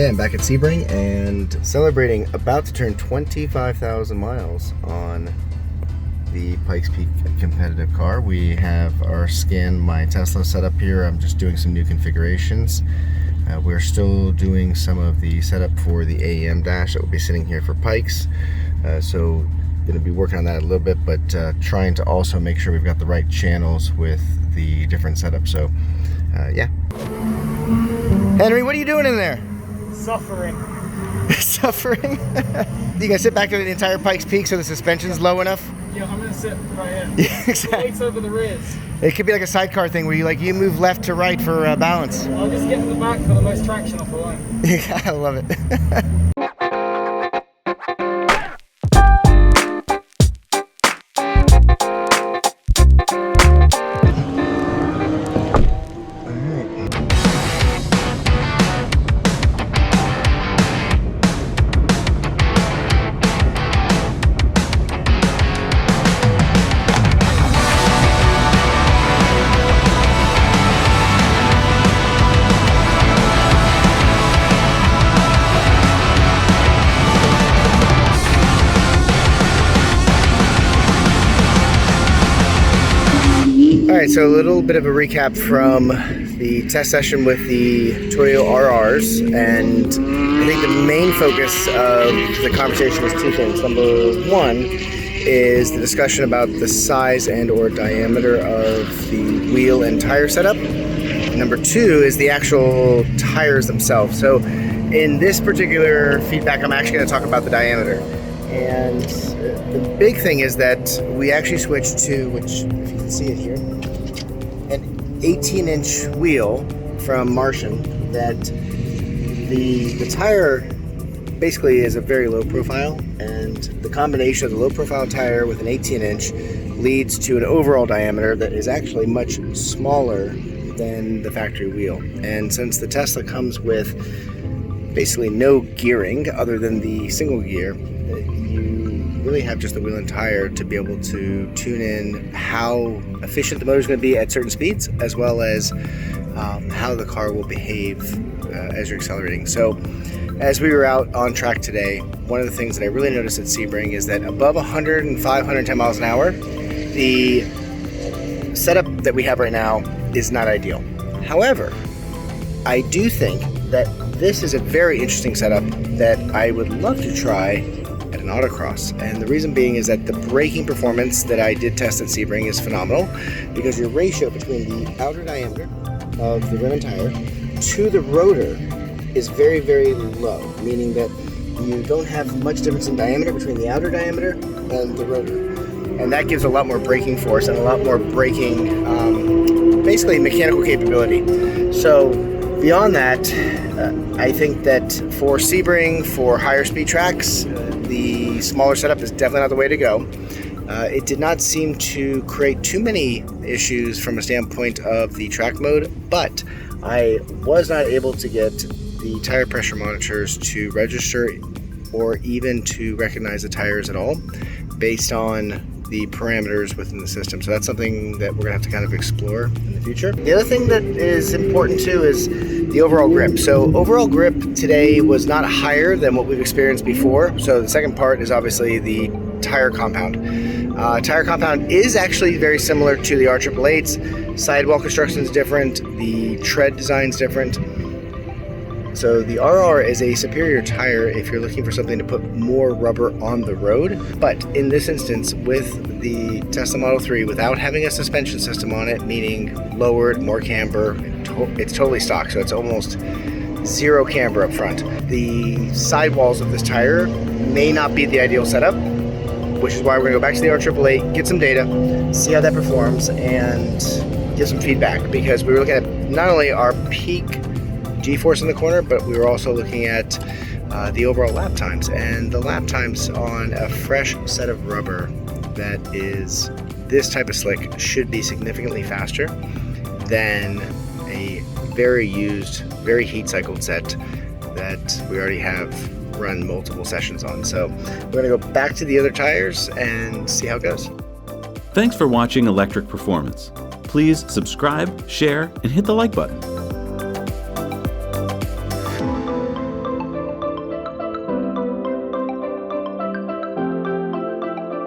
Okay, I'm back at Sebring and celebrating about to turn 25,000 miles on the Pikes Peak competitive car. We have our Scan My Tesla set up here. I'm just doing some new configurations. We're still doing some of the setup for the AEM dash that will be sitting here for Pikes. So going to be working on that a little bit, but trying to also make sure we've got the right channels with the different setups. So yeah. Henry, what are you doing in there? Suffering. Suffering? You gonna sit back to the entire Pikes Peak so the suspension's low enough? Yeah, I'm gonna sit right here. Yeah, exactly. It weights over the rears. It could be like a sidecar thing where you move left to right for balance. I'll just get in the back for the most traction off the line. Yeah, I love it. Alright, so a little bit of a recap from the test session with the Toyo RRs, and I think the main focus of the conversation was two things. Number one is the discussion about the size and or diameter of the wheel and tire setup. Number two is the actual tires themselves. So in this particular feedback, I'm actually going to talk about the diameter. And the big thing is that we actually switched to, which if you can see it here, an 18-inch wheel from Martian. That the tire basically is a very low profile, and the combination of the low profile tire with an 18-inch leads to an overall diameter that is actually much smaller than the factory wheel. And since the Tesla comes with basically no gearing other than the single gear, you really have just the wheel and tire to be able to tune in how efficient the motor is going to be at certain speeds, as well as how the car will behave as you're accelerating. So as we were out on track today, one of the things that I really noticed at Sebring is that above 105, 110 miles an hour, the setup that we have right now is not ideal. However, I do think that this is a very interesting setup that I would love to try at an autocross. And the reason being is that the braking performance that I did test at Sebring is phenomenal, because your ratio between the outer diameter of the rim and tire to the rotor is very, very low, meaning that you don't have much difference in diameter between the outer diameter and the rotor. And that gives a lot more braking force and a lot more braking, basically mechanical capability. So beyond that, I think that for Sebring, for higher speed tracks, the smaller setup is definitely not the way to go. It did not seem to create too many issues from a standpoint of the track mode, but I was not able to get the tire pressure monitors to register or even to recognize the tires at all based on the parameters within the system. So that's something that we're gonna have to kind of explore in the future. The other thing that is important too is the overall grip. So overall grip today was not higher than what we've experienced before. So the second part is obviously the tire compound. Tire compound is actually very similar to the R888s. Sidewall construction is different, the tread design is different. So the RR is a superior tire if you're looking for something to put more rubber on the road. But in this instance, with the Tesla Model 3, without having a suspension system on it, meaning lowered, more camber, it's totally stock, so it's almost zero camber up front. The sidewalls of this tire may not be the ideal setup, which is why we're gonna go back to the R888, get some data, see how that performs, and give some feedback, because we were looking at not only our peak G-force in the corner, but we were also looking at the overall lap times, and the lap times on a fresh set of rubber that is this type of slick should be significantly faster than a very used, very heat cycled set that we already have run multiple sessions on. So we're gonna go back to the other tires and see how it goes. Thanks for watching Electric Performance. Please subscribe, share, and hit the like button.